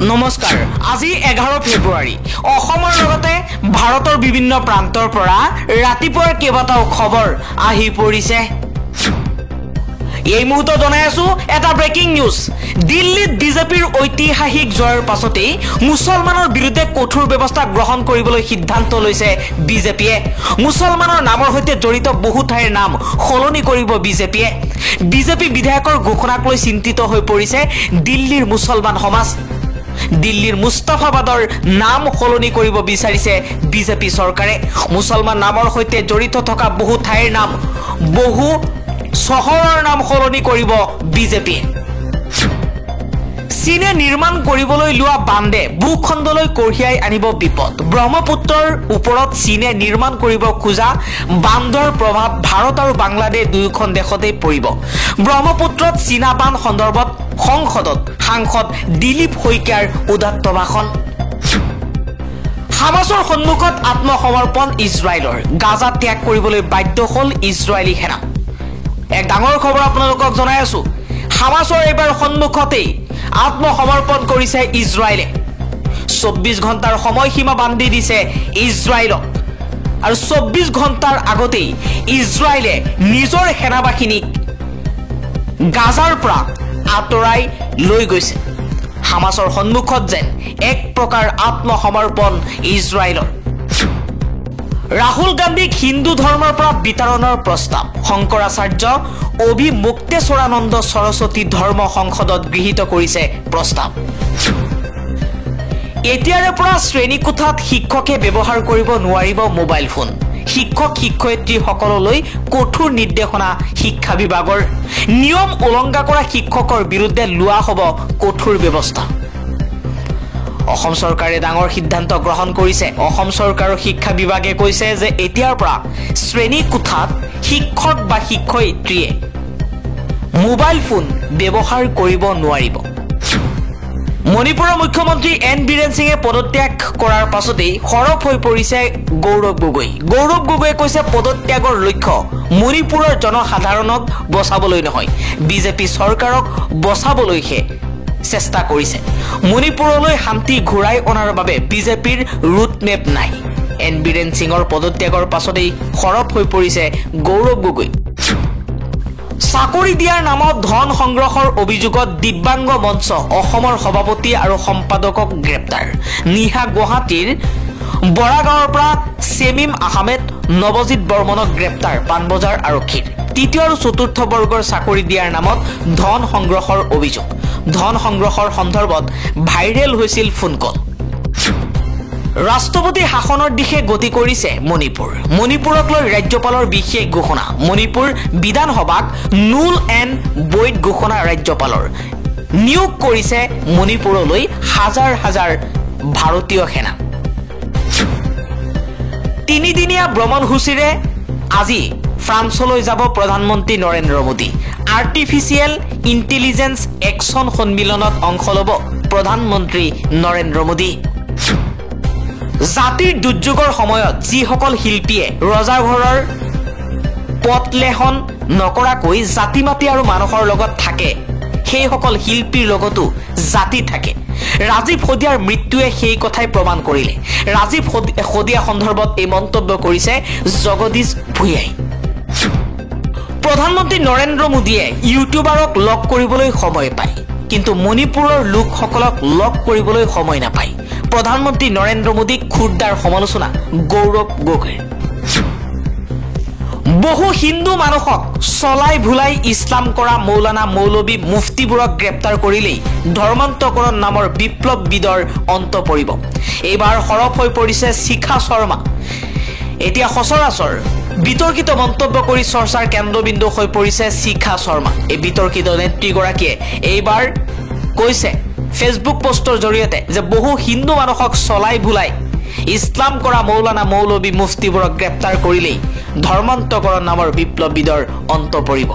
নমস্কাৰ আজি 11 ফেব্ৰুৱাৰী অসমৰ লগতে ভাৰতৰ বিভিন্ন প্ৰান্তৰ পৰা ৰাতিপুৱাৰ কেইবাটাও খবৰ আহি পৰিছে এই মুহূৰ্তত জনাই আছো এটা ব্ৰেকিং নিউজ দিল্লীত বিজেপিৰ ঐতিহাসিক জয়ৰ পাছতে মুছলমানৰ বিৰুদ্ধে কঠোৰ ব্যৱস্থা গ্ৰহণ কৰিবলৈ সিদ্ধান্ত লৈছে বিজেপিয়ে মুছলমানৰ নামৰ সৈতে জড়িত বহু ঠাইৰ নাম সলনি কৰিব বিজেপিয়ে বিজেপি বিধায়কৰ ঘোষণাক লৈ চিন্তিত হৈ পৰিছে দিল্লীৰ মুছলমান সমাজ দিল্লীৰ মুস্তাফাবাদৰ নাম সলনি কৰিব বিচাৰিছে বিজেপি চৰকাৰে মুছলমান নামৰ সৈতে জড়িত থকা বহু ঠাইৰ নাম বহু চহৰৰ নাম সলনি কৰিব বিজেপি চীনে নিৰ্মাণ কৰিবলৈ লোৱা বান্ধে ভূখণ্ডলৈ কঢ়িয়াই আনিব বিপদ ব্ৰহ্মপুত্ৰৰ ওপৰত চীনে নিৰ্মাণ কৰিব খোজা বান্ধৰ প্ৰভাৱ ভাৰত আৰু বাংলাদেশ দুয়োখন দেশতে পৰিব ব্ৰহ্মপুত্ৰত চীনা বান্ধ সন্দৰ্ভত সংসদত সাংসদ দিলীপ শইকীয়াৰ উদাত্ত ভাষণ হামাছৰ সন্মুখত আত্মসমৰ্পণ ইজৰাইলৰ গাজা ত্যাগ কৰিবলৈ বাধ্য হ'ল ইজৰাইলী সেনা এক ডাঙৰ খবৰ আপোনালোকক জনাই আছো হামাছৰ এবাৰ সন্মুখতেই আত্মসমৰ্পণ কৰিছে ইজৰাইলে 24 ঘণ্টাৰ সময়সীমা বান্ধি দিছে ইজৰাইলক আৰু 24 ঘণ্টাৰ আগতেই ইজৰাইলে নিজৰ সেনাবাহিনীক গাজাৰ পৰা আতৰাই লৈ গৈছে হামাছৰ সন্মুখত যেন এক প্ৰকাৰ আত্মসমৰ্পণ ইজৰাইলৰ ৰাহুল গান্ধীক হিন্দু ধৰ্মৰ পৰা বিতৰণৰ প্ৰস্তাৱ শংকৰাচাৰ্য অভিমুক্তেশ্বৰানন্দ সৰস্বতী ধৰ্ম সংসদত গৃহীত কৰিছে প্ৰস্তাৱ এতিয়াৰে পৰা শ্ৰেণীকোঠাত শিক্ষকে ব্যৱহাৰ কৰিব নোৱাৰিব মোবাইল ফোন শিক্ষক শিক্ষয়িত্ৰী সকললৈ কঠোৰ নিৰ্দেশনা শিক্ষা বিভাগৰ নিয়ম উলংঘা কৰা শিক্ষকৰ বিৰুদ্ধে লোৱা হ'ব কঠোৰ ব্যৱস্থা অসম চৰকাৰে ডাঙৰ সিদ্ধান্ত গ্ৰহণ কৰিছে অসম চৰকাৰৰ শিক্ষা বিভাগে কৈছে যে এতিয়াৰ পৰা শ্ৰেণী কোঠাত শিক্ষক বা শিক্ষয়িত্ৰীয়ে মোবাইল ফোন ব্যৱহাৰ কৰিব নোৱাৰিব মণিপুৰৰ মুখ্যমন্ত্ৰী এন বীৰেন সিঙে পদত্যাগ কৰাৰ পাছতেই খৰপ হৈ পৰিছে গৌৰৱ গগৈয়ে কৈছে পদত্যাগৰ লক্ষ্য মণিপুৰৰ জনসাধাৰণক বচাবলৈ নহয় বিজেপি চৰকাৰক বচাবলৈহে চেষ্টা কৰিছে মণিপুৰলৈ শান্তি ঘূৰাই অনাৰ বাবে বিজেপিৰ ৰুট মেপ নাই এন বীৰেন সিঙৰ পদত্যাগৰ পাছতেই খৰপ হৈ পৰিছে গৌৰৱ গগৈ চাকৰি দিয়াৰ নামত ধন সংগ্ৰহৰ অভিযোগত দিব্যাংগ মঞ্চ অসমৰ সভাপতি আৰু সম্পাদকক গ্ৰেপ্তাৰ নিহা গুৱাহাটীৰ বৰাগাঁৱৰ পৰা সেমিম আহমেদ নৱজিত বৰ্মনক গ্ৰেপ্তাৰ পানবজাৰ আৰক্ষীৰ তৃতীয় আৰু চতুৰ্থ বৰ্গৰ চাকৰি দিয়াৰ নামত ধন সংগ্ৰহৰ অভিযোগ ধন সংগ্ৰহৰ সন্দৰ্ভত ভাইৰেল হৈছিল ফোন কল ৰাষ্ট্ৰপতি শাসনৰ দিশে গতি কৰিছে মণিপুৰক লৈ ৰাজ্যপালৰ বিশেষ ঘোষণা মণিপুৰ বিধানসভাক নুল এণ্ড বৈধ ঘোষণা ৰাজ্যপালৰ নিয়োগ কৰিছে মণিপুৰলৈ হাজাৰ হাজাৰ ভাৰতীয় সেনা তিনিদিনীয়া ভ্ৰমণসূচীৰে আজি ফ্ৰান্সলৈ যাব প্ৰধানমন্ত্ৰী Narendra Modi artificial intelligence action সন্মিলনত অংশ ল'ব প্ৰধানমন্ত্ৰী নৰেন্দ্ৰ মোদী জাতিৰ দুৰ্যোগৰ সময়ত যিসকল শিল্পীয়ে ৰজাঘৰৰ পথলেহন নকৰাকৈ জাতি মাতি আৰু মানুহৰ লগত থাকে সেইসকল শিল্পীৰ লগতো জাতি থাকে ৰাজীৱ সদিয়াৰ মৃত্যুৱে সেই কথাই প্ৰমাণ কৰিলে ৰাজীৱ সদিয়া সন্দৰ্ভত এই মন্তব্য কৰিছে জগদীশ ভূঞাই প্ৰধানমন্ত্ৰী নৰেন্দ্ৰ মোদীয়ে ইউটিউবাৰক লগ কৰিবলৈ সময় পায় কিন্তু মণিপুৰৰ লোকসকলক লগ কৰিবলৈ সময় নাপায় প্ৰধানমন্ত্ৰী নৰেন্দ্ৰ মোদীক খুৰদাৰ সমালোচনা গৌৰৱ গগৈ বহু হিন্দু মানুহক চলাই ভুলাই ইছলাম কৰা মৌলানা মৌলবী মুফতিবোৰক গ্ৰেপ্তাৰ কৰিলেই ধৰ্মান্তকৰণ নামৰ বিপ্লৱবিদৰ অন্ত পৰিব এইবাৰ সৰব হৈ পৰিছে শিখা শৰ্মা এতিয়া সচৰাচৰ বিতৰ্কিত মন্তব্য কৰি চৰ্চাৰ কেন্দ্ৰবিন্দু হৈ পৰিছে শিখা শৰ্মা এই বিতৰ্কিত নেত্ৰীগৰাকীয়ে এইবাৰ কৈছে ফেচবুক পোষ্টৰ জৰিয়তে যে বহু হিন্দু মানুহক চলাই ভুলাই ইছলাম কৰা মৌলানা মৌলবী মুফতিবোৰক গ্ৰেপ্তাৰ কৰিলেই ধৰ্মান্তকৰণ নামৰ বিপ্লৱবিদৰ অন্ত পৰিব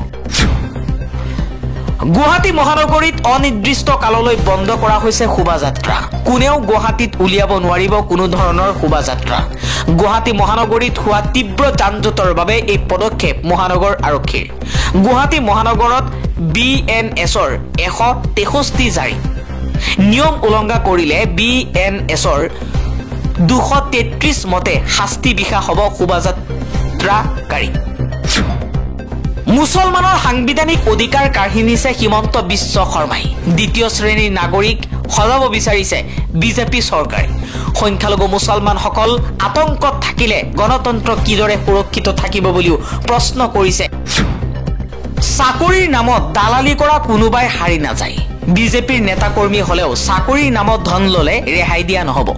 গুৱাহাটী মহানগৰীত অনিৰ্দিষ্ট কাললৈ বন্ধ কৰা হৈছে শোভাযাত্ৰা কোনেও গুৱাহাটীত উলিয়াব নোৱাৰিব কোনো ধৰণৰ শোভাযাত্ৰা গুৱাহাটী মহানগৰীত হোৱা তীব্ৰ যানজঁটৰ বাবে এই পদক্ষেপ মহানগৰ আৰক্ষীৰ গুৱাহাটী মহানগৰত BNSৰ 163 জাৰি নিয়ম উলংঘা কৰিলে BNSৰ 233 মতে শাস্তি বিহা হ'ব শোভাযাত্ৰাকাৰী মুছলমানৰ সাংবিধানিক অধিকাৰ কাঢ়ি নিছে হিমন্ত বিশ্ব শৰ্মাই দ্বিতীয় শ্ৰেণীৰ নাগৰিক সজাব বিচাৰিছে বিজেপি চৰকাৰে সংখ্যালঘু মুছলমানসকল আতংকত থাকিলে গণতন্ত্ৰ কিদৰে সুৰক্ষিত থাকিব বুলিও প্ৰশ্ন কৰিছে চাকৰিৰ নামত দালালি কৰা কোনোবাই হাৰি নাযায় বিজেপিৰ নেতাকৰ্মী হলেও চাকৰিৰ নামত ধন ললে ৰেহাই দিয়া নহব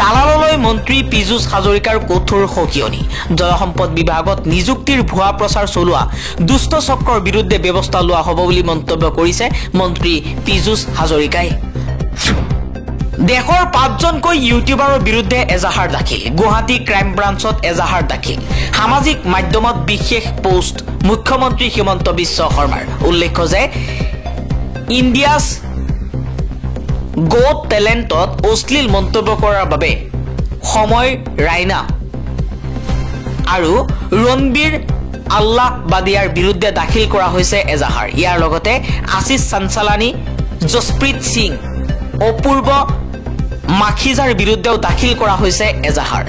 দালাললৈ মন্ত্ৰী পীযুষ হাজৰিকাৰ কঠোৰ সকিয়নি জলসম্পদ বিভাগত নিযুক্তিৰ ভুৱা প্ৰচাৰ চলোৱা দুষ্ট চক্ৰৰ বিৰুদ্ধে ব্যৱস্থা লোৱা হ'ব বুলি মন্তব্য কৰিছে মন্ত্ৰী পীযুষ হাজৰিকাই দেশৰ 5জনকৈ ইউটিউবাৰৰ বিৰুদ্ধে এজাহাৰ দাখিল গুৱাহাটী ক্ৰাইম ব্ৰাঞ্চত এজাহাৰ দাখিল সামাজিক মাধ্যমত বিশেষ পোষ্ট মুখ্যমন্ত্ৰী হিমন্ত বিশ্ব শৰ্মাৰ উল্লেখ্য যে ইণ্ডিয়াছ গট টেলেণ্টত অশ্লীল মন্তব্য কৰাৰ বাবে সময় ৰাইনা আৰু ৰণবীৰ আল্লাহ বাদিয়াৰ বিৰুদ্ধে দাখিল কৰা হৈছে এজাহাৰ ইয়াৰ লগতে আশিষ চাঞ্চালানী জসপ্ৰীত সিং অপূৰ্ব মাখিজাৰ বিৰুদ্ধেও দাখিল কৰা হৈছে এজাহাৰ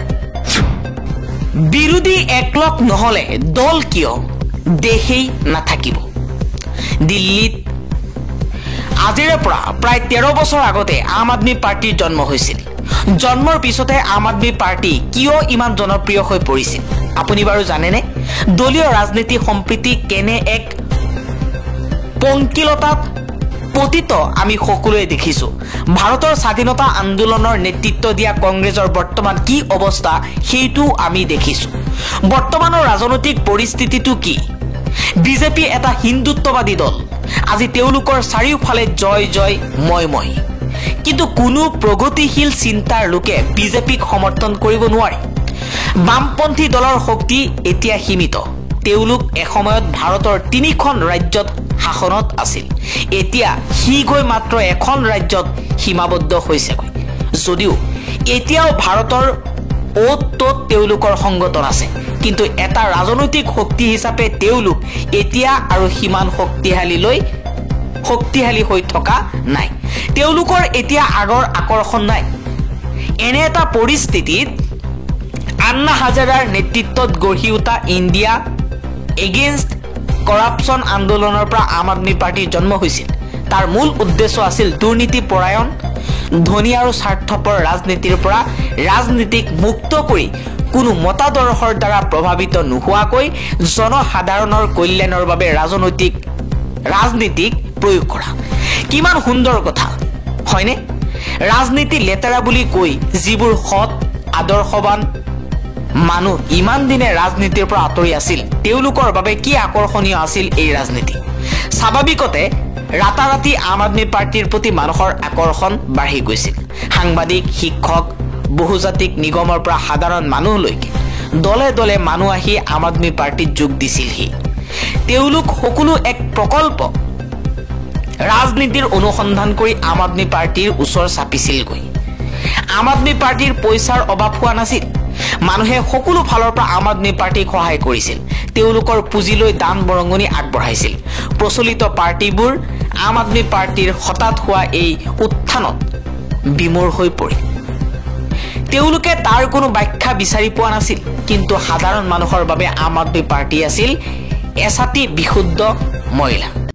বিৰোধী একলক নহলে দল কিয় দেশেই নাথাকিব দিল্লীত আজিৰে পৰা প্ৰায় 13 বছৰ আগতে আম আদমি পাৰ্টিৰ জন্ম হৈছিল জন্মৰ পিছতে আম আদমি পাৰ্টি কিয় ইমান জনপ্ৰিয় হৈ পৰিছিল আপুনি বাৰু জানেনে দলীয় ৰাজনীতি সম্প্ৰীতি কেনে এক পংকিলতাত পতিত আমি সকলোৱে দেখিছো ভাৰতৰ স্বাধীনতা আন্দোলনৰ নেতৃত্ব দিয়া কংগ্ৰেছৰ বৰ্তমান কি অৱস্থা সেইটো আমি দেখিছো বৰ্তমানৰ ৰাজনৈতিক পৰিস্থিতিটো কি বিজেপি এটা হিন্দুত্ববাদী দল আজি তেওঁলোকৰ চাৰিওফালে জয় জয় মই কিন্তু কোনো প্ৰগতিশীল চিন্তাৰ লোকে বিজেপিক সমৰ্থন কৰিব নোৱাৰে বামপন্থী দলৰ শক্তি এতিয়া সীমিত তেওঁলোক এসময়ত ভাৰতৰ 3খন ৰাজ্যত শাসনত আছিল এতিয়া হি গৈ মাত্ৰ এখন ৰাজ্যত সীমাবদ্ধ হৈছে যদিও এতিয়াও ভাৰতৰ অত তেওঁলোকৰ সংগঠন আছে কিন্তু এটা ৰাজনৈতিক শক্তি হিচাপে তেওঁলোক এতিয়া আৰু সীমান শক্তিশালী হৈ থকা নাই তেওঁলোকৰ এতিয়া আগৰ আকৰ্ষণ নাই এনে এটা পৰিস্থিতিত আন্না হাজাৰাৰ নেতৃত্বত গঢ়ি উঠা ইণ্ডিয়া এগেইনষ্ট কৰাপশ্যন আন্দোলনৰ পৰা আম আদমি পাৰ্টিৰ জন্ম হৈছিল তাৰ মূল উদ্দেশ্য আছিল দুৰ্নীতি পৰায়ণ ধনী আৰু স্বাৰ্থপৰ ৰাজনীতিৰ পৰা ৰাজনীতিক মুক্ত কৰি কোনো মতাদৰ্শৰ দ্বাৰা প্ৰভাৱিত নোহোৱাকৈ জনসাধাৰণৰ কল্যাণৰ বাবে ৰাজনীতিক প্ৰয়োগ কৰা কিমান সুন্দৰ কথা হয়নে ৰাজনীতি লেতেৰা বুলি কৈ যিবোৰ সৎ আদৰ্শৱান মানুহ ইমান দিনে ৰাজনীতিৰ পৰা আঁতৰি আছিল তেওঁলোকৰ বাবে কি আকৰ্ষণীয় আছিল এই ৰাজনীতি স্বাভাৱিকতে ৰাতাৰাতি আম আদমি পাৰ্টিৰ প্ৰতি মানুহৰ আকৰ্ষণ বাঢ়ি গৈছিল সাংবাদিক শিক্ষক বহুজাতিক নিগমৰ পৰা সাধাৰণ মানুহলৈকে দলে দলে মানুহ আহি আম আদমি পাৰ্টিত যোগ দিছিলহি তেওঁলোক সকলো এক প্ৰকল্প ৰাজনীতিৰ অনুসন্ধান কৰি আম আদমি পাৰ্টিৰ ওচৰ চাপিছিলগৈ আম আদমি পাৰ্টিৰ পইচাৰ অভাৱ হোৱা নাছিল মানুহে সকলো ফালৰ পৰা আম আদমি পাৰ্টিক সহায় কৰিছিল তেওঁলোকৰ পুঁজিলৈ দান বৰঙণি আগবঢ়াইছিল প্ৰচলিত পাৰ্টিবোৰ আম আদমি পাৰ্টিৰ হঠাৎ হোৱা এই উত্থানত বিমূৰ হৈ পৰিল তেওঁলোকে তাৰ কোনো ব্যাখ্যা বিচাৰি পোৱা নাছিল কিন্তু সাধাৰণ মানুহৰ বাবে আম আদমি পাৰ্টি আছিল এছাতি বিশুদ্ধ মহিলা